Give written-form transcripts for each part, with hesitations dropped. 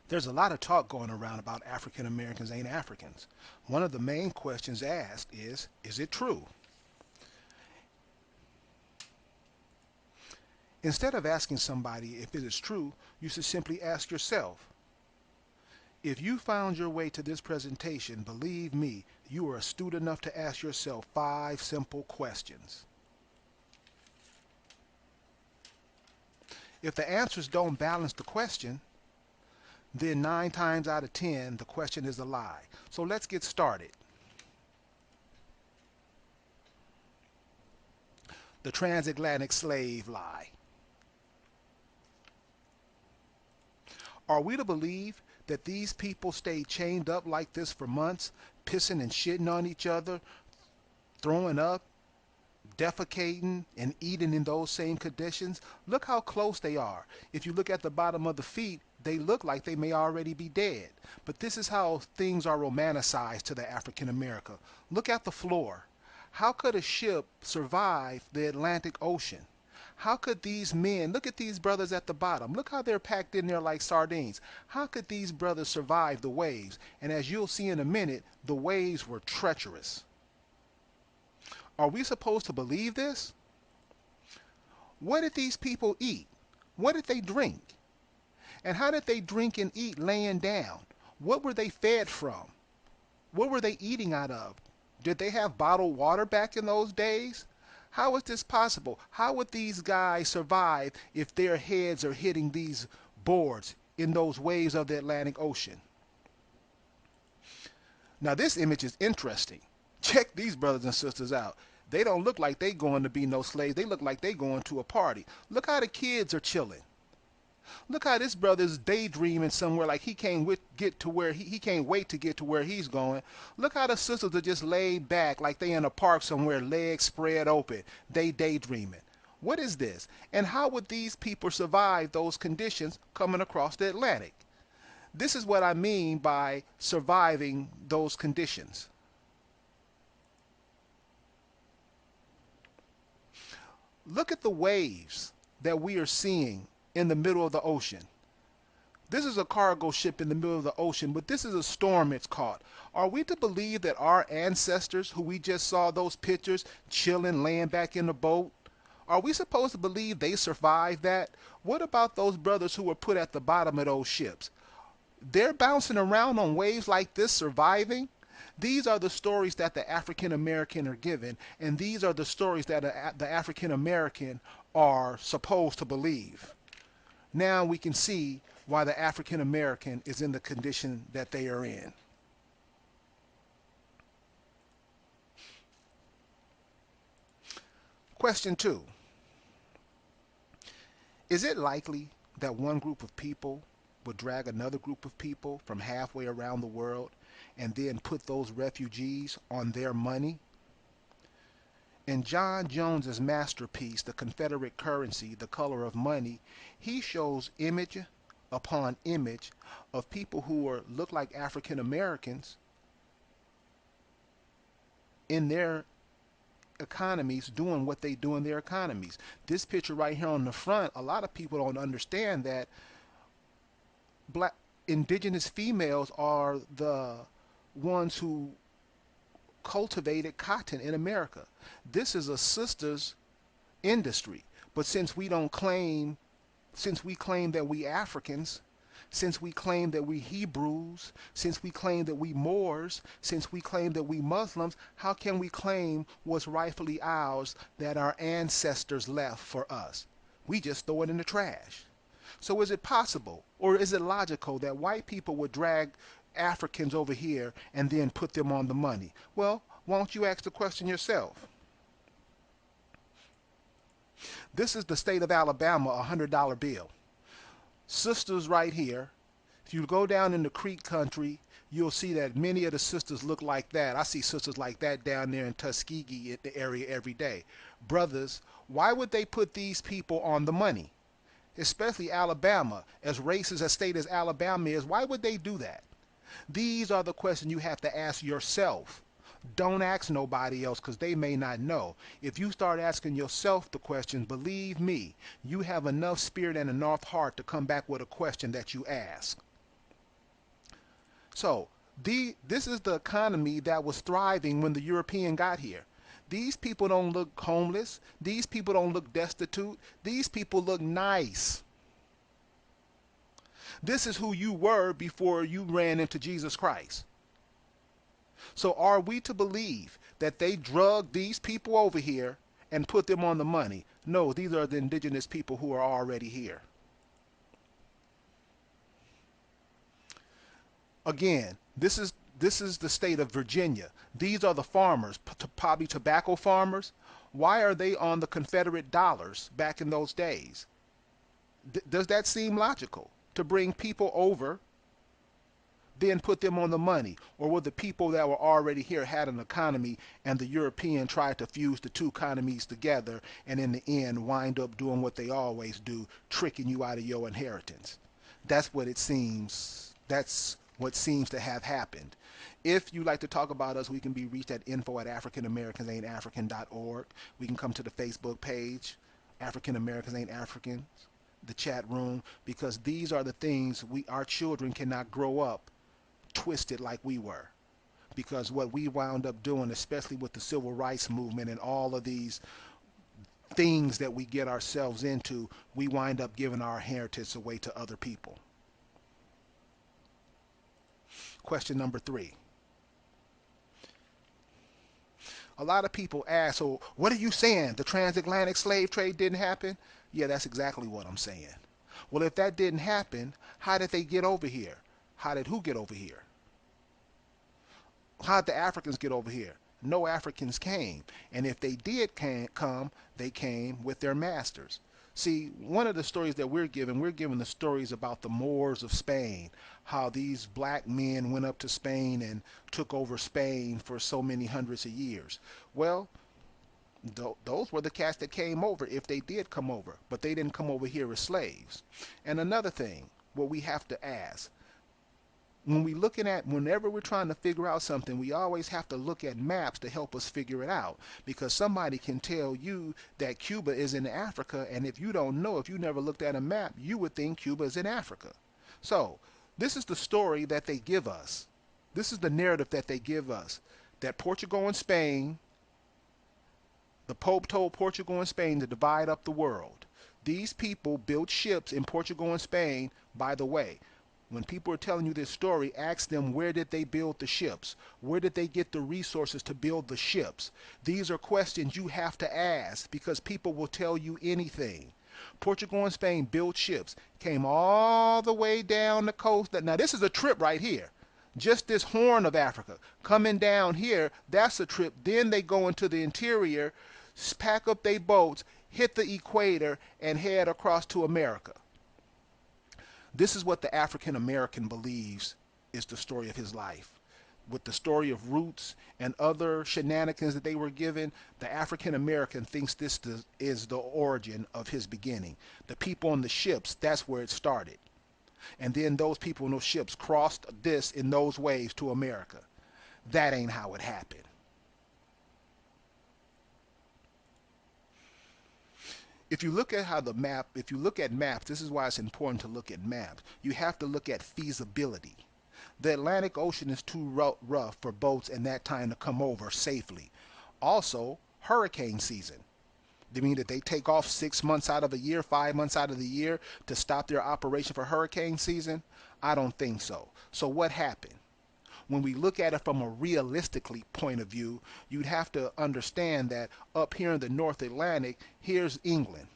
There's a lot of talk going around about African Americans ain't Africans. One of the main questions asked is it true? Instead of asking somebody if it is true, you should simply ask yourself. If you found your way to this presentation, believe me, you are astute enough to ask yourself 5 simple questions. If the answers don't balance the question, then 9 times out of 10, the question is a lie. So let's get started. The transatlantic slave lie. Are we to believe that these people stayed chained up like this for months, pissing and shitting on each other, throwing up, defecating, and eating in those same conditions? Look how close they are. If you look at the bottom of the feet, they look like they may already be dead. But this is how things are romanticized to the African American. Look at the floor. How could a ship survive the Atlantic Ocean? How could these men, look at these brothers at the bottom, look how they're packed in there like sardines. How could these brothers survive the waves? And as you'll see in a minute, the waves were treacherous. Are we supposed to believe this? What did these people eat? What did they drink? And how did they drink and eat laying down? What were they fed from? What were they eating out of? Did they have bottled water back in those days? How is this possible? How would these guys survive if their heads are hitting these boards in those waves of the Atlantic Ocean? Now this image is interesting. Check these brothers and sisters out. They don't look like they going to be no slaves. They look like they going to a party. Look how the kids are chilling. Look how this brother's daydreaming somewhere like he can't get to where he can't wait to get to where he's going. Look how the sisters are just laid back like they in a park somewhere, legs spread open. They daydreaming. What is this? And how would these people survive those conditions coming across the Atlantic? This is what I mean by surviving those conditions. Look at the waves that we are seeing in the middle of the ocean. This is a cargo ship in the middle of the ocean, but this is a storm it's caught. Are we to believe that our ancestors, who we just saw those pictures, chilling, laying back in the boat, are we supposed to believe they survived that? What about those brothers who were put at the bottom of those ships? They're bouncing around on waves like this, surviving? These are the stories that the African American are given, and these are the stories that the African American are supposed to believe. Now we can see why the African American is in the condition that they are in. Question 2. Is it likely that one group of people would drag another group of people from halfway around the world and then put those refugees on their money? In John Jones's masterpiece, The Confederate Currency, The Color of Money, he shows image upon image of people who look like African Americans in their economies doing what they do in their economies. This picture right here on the front, a lot of people don't understand that black indigenous females are the ones who cultivated cotton in America. This is a sister's industry. But since we claim that we Africans, since we claim that we Hebrews, since we claim that we Moors, since we claim that we Muslims, how can we claim what's rightfully ours that our ancestors left for us? We just throw it in the trash. So is it possible, or is it logical that white people would drag Africans over here and then put them on the money? Well, why don't you ask the question yourself? This is the state of Alabama, $100 bill. Sisters right here. If you go down in the Creek country, you'll see that many of the sisters look like that. I see sisters like that down there in Tuskegee area every day. Brothers, why would they put these people on the money? Especially Alabama, as racist a state as Alabama is, why would they do that? These are the questions you have to ask yourself. Don't ask nobody else because they may not know. If you start asking yourself the questions, believe me, you have enough spirit and enough heart to come back with a question that you ask. So this is the economy that was thriving when the European got here. These people don't look homeless. These people don't look destitute. These people look nice. This is who you were before you ran into Jesus Christ. So are we to believe that they drugged these people over here and put them on the money? No, these are the indigenous people who are already here. Again, this is the state of Virginia. These are the farmers, probably tobacco farmers. Why are they on the Confederate dollars back in those days? Does that seem logical? To bring people over, then put them on the money? Or were the people that were already here had an economy and the European tried to fuse the two economies together and in the end wind up doing what they always do, tricking you out of your inheritance? That's what it seems. That's what seems to have happened. If you like to talk about us, we can be reached at info@africanamericansaintafrican.org. We can come to the Facebook page, African Americans Ain't Africans, the chat room, because these are the things our children cannot grow up twisted like we were. Because what we wound up doing, especially with the civil rights movement and all of these things that we get ourselves into, we wind up giving our inheritance away to other people. Question number 3. A lot of people ask, so what are you saying? The transatlantic slave trade didn't happen? Yeah, that's exactly what I'm saying. Well, if that didn't happen, how did they get over here? How did who get over here? How did the Africans get over here? No Africans came. And if they did come, they came with their masters. See, one of the stories that we're given the stories about the Moors of Spain, how these black men went up to Spain and took over Spain for so many hundreds of years. Well, those were the cats that came over if they did come over, but they didn't come over here as slaves. And another thing, what we have to ask, whenever we're trying to figure out something, we always have to look at maps to help us figure it out, because somebody can tell you that Cuba is in Africa, and if you don't know, if you never looked at a map, you would think Cuba is in Africa. So this is the story that they give us. This is the narrative that they give us, that Portugal and Spain, the Pope told Portugal and Spain to divide up the world. These people built ships in Portugal and Spain. By the way, when people are telling you this story, ask them, where did they build the ships? Where did they get the resources to build the ships? These are questions you have to ask, because people will tell you anything. Portugal and Spain built ships, came all the way down the coast. Now this is a trip right here. Just this horn of Africa. Coming down here, that's a trip. Then they go into the interior, pack up their boats, hit the equator, and head across to America. This is what the African American believes is the story of his life. With the story of roots and other shenanigans that they were given, the African American thinks this is the origin of his beginning. The people on the ships, that's where it started. And then those people on those ships crossed this in those waves to America. That ain't how it happened. If you look at maps, this is why it's important to look at maps. You have to look at feasibility. The Atlantic Ocean is too rough for boats in that time to come over safely. Also, hurricane season. Do you mean that they take off 6 months out of a year, 5 months out of the year to stop their operation for hurricane season? I don't think so. So what happened? When we look at it from a realistically point of view, you'd have to understand that up here in the North Atlantic, here's England.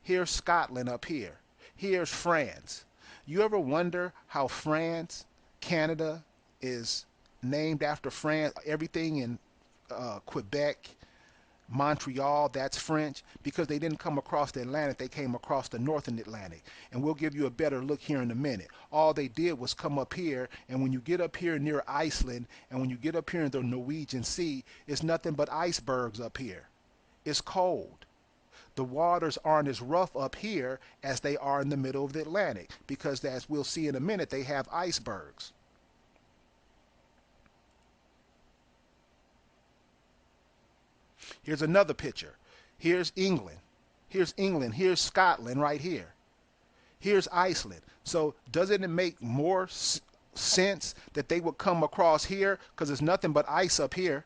Here's Scotland up here. Here's France. You ever wonder how France, Canada, is named after France? Everything in Quebec, Montreal, that's French, because they didn't come across the Atlantic, they came across the Northern Atlantic. And we'll give you a better look here in a minute. All they did was come up here, and when you get up here near Iceland, and when you get up here in the Norwegian Sea, it's nothing but icebergs up here. It's cold. The waters aren't as rough up here as they are in the middle of the Atlantic, because as we'll see in a minute, they have icebergs. Here's another picture. Here's England. Here's England. Here's Scotland right here. Here's Iceland. So doesn't it make more sense that they would come across here because there's nothing but ice up here.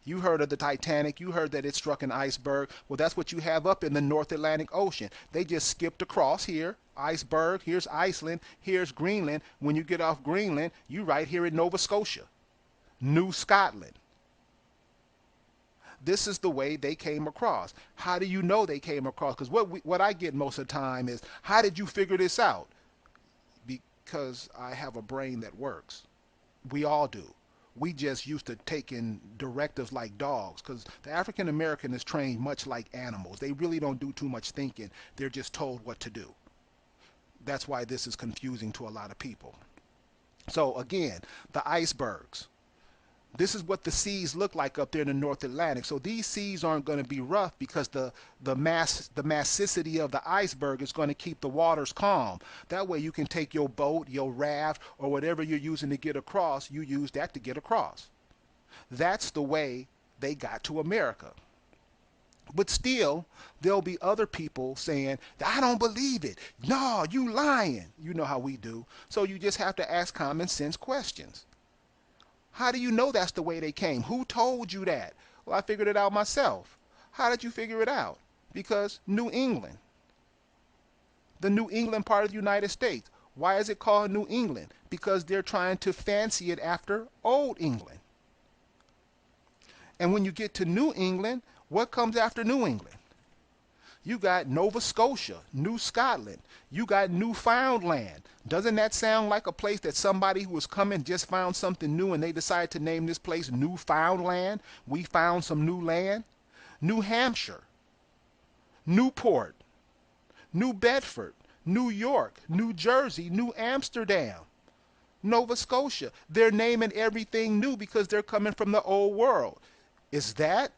You heard of the Titanic. You heard that it struck an iceberg. Well, that's what you have up in the North Atlantic Ocean. They just skipped across here. Iceberg. Here's Iceland. Here's Greenland. When you get off Greenland, you right here in Nova Scotia, New Scotland. This is the way they came across. How do you know they came across? Because what I get most of the time is, how did you figure this out? Because I have a brain that works. We all do. We just used to taking directives like dogs, because the African American is trained much like animals. They really don't do too much thinking. They're just told what to do. That's why this is confusing to a lot of people. So again, the icebergs. This is what the seas look like up there in the North Atlantic. So these seas aren't going to be rough because the massicity of the iceberg is going to keep the waters calm. That way you can take your boat, your raft, or whatever you're using to get across, you use that to get across. That's the way they got to America. But still, there'll be other people saying, I don't believe it. No, you lying. You know how we do. So you just have to ask common sense questions. How do you know that's the way they came? Who told you that? Well, I figured it out myself. How did you figure it out? Because New England, the New England part of the United States. Why is it called New England? Because they're trying to fancy it after Old England. And when you get to New England, what comes after New England? You got Nova Scotia, New Scotland. You got Newfoundland. Doesn't that sound like a place that somebody who was coming just found something new and they decided to name this place Newfoundland? We found some new land. New Hampshire, Newport, New Bedford, New York, New Jersey, New Amsterdam, Nova Scotia. They're naming everything new because they're coming from the old world. Is that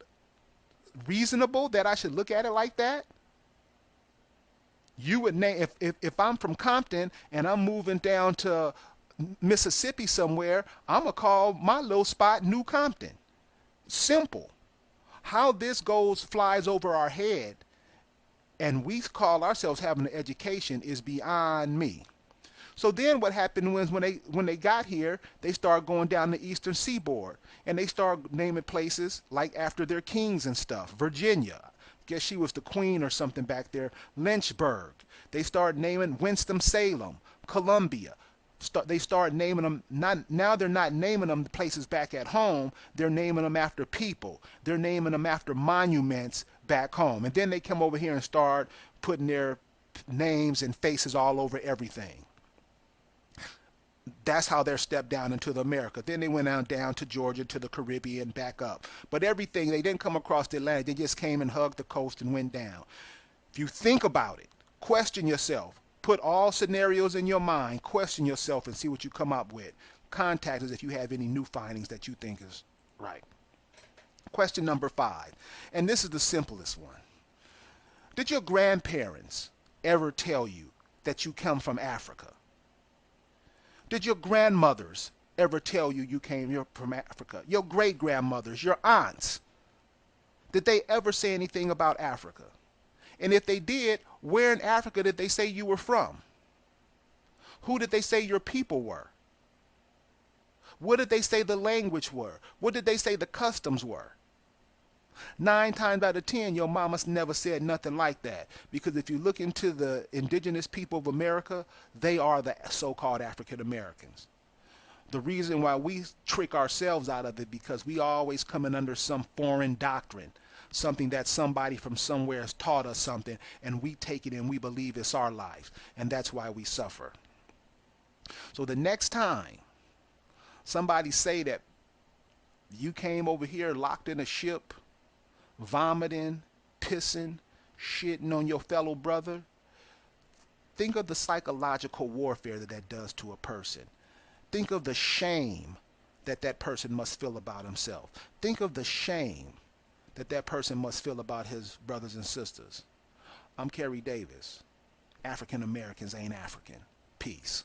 reasonable that I should look at it like that? You would name, if I'm from Compton and I'm moving down to Mississippi somewhere, I'm going to call my little spot New Compton. Simple. How this flies over our head and we call ourselves having an education is beyond me. So then what happened was when they got here, they started going down the eastern seaboard and they started naming places like after their kings and stuff. Virginia, guess she was the queen or something back there. Lynchburg. They started naming Winston-Salem, Columbia. They started naming them. Now they're not naming them the places back at home. They're naming them after people. They're naming them after monuments back home. And then they come over here and start putting their names and faces all over everything. That's how they're stepped down into the America. Then they went down to Georgia, to the Caribbean, back up. But everything, they didn't come across the Atlantic. They just came and hugged the coast and went down. If you think about it, question yourself. Put all scenarios in your mind. Question yourself and see what you come up with. Contact us if you have any new findings that you think is right. Question number 5. And this is the simplest one. Did your grandparents ever tell you that you come from Africa? Did your grandmothers ever tell you you came from Africa? Your great-grandmothers, your aunts, did they ever say anything about Africa? And if they did, where in Africa did they say you were from? Who did they say your people were? What did they say the language were? What did they say the customs were? 9 times out of 10, your mama's never said nothing like that. Because if you look into the indigenous people of America, they are the so-called African Americans. The reason why we trick ourselves out of it because we always coming under some foreign doctrine, something that somebody from somewhere has taught us something, and we take it and we believe it's our life, and that's why we suffer. So the next time somebody say that you came over here locked in a ship, vomiting, pissing, shitting on your fellow brother, think of the psychological warfare that does to a person. Think of the shame that person must feel about himself. Think of the shame that person must feel about his brothers and sisters. I'm Kerry Davis. African Americans ain't African. Peace.